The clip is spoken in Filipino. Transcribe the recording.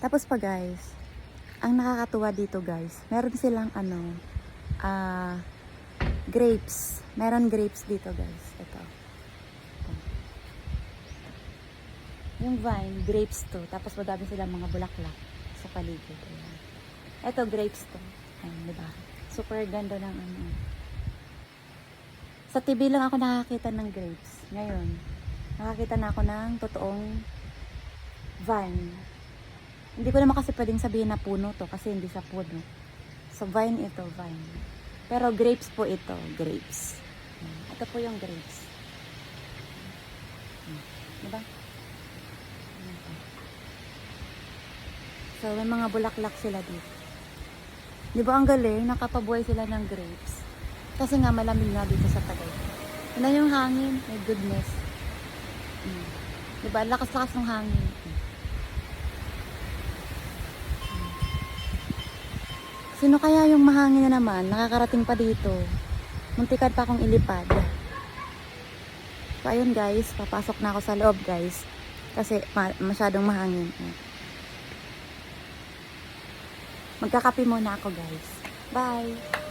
Tapos pa guys, ang nakakatuwa dito guys, meron silang grapes. Meron grapes dito guys. Ito. Yung vine, grapes to. Tapos madami silang mga bulaklak sa paligid. Ayan. Ito, grapes to. Ayan, diba? Super ganda ng Sa TV lang ako nakakita ng grapes. Ngayon, nakakita na ako ng totoong vine. Hindi ko naman kasi pwedeng sabihin na puno to kasi hindi siya puno. So, vine ito, vine. Pero grapes po ito, grapes. Ito po yung grapes. Diba? So, may mga bulaklak sila dito. Diba ang galing? Nakapabuhay sila ng grapes. Kasi nga malamig nga dito sa Tagaytay. Yun yung hangin. My goodness. Diba? Lakas-lakas ng hangin. Sino kaya yung mahangin na naman? Nakakarating pa dito. Muntikan pa akong ilipad. So, ayun guys. Papasok na ako sa loob guys. Kasi masyadong mahangin. Magkakape muna ako guys. Bye!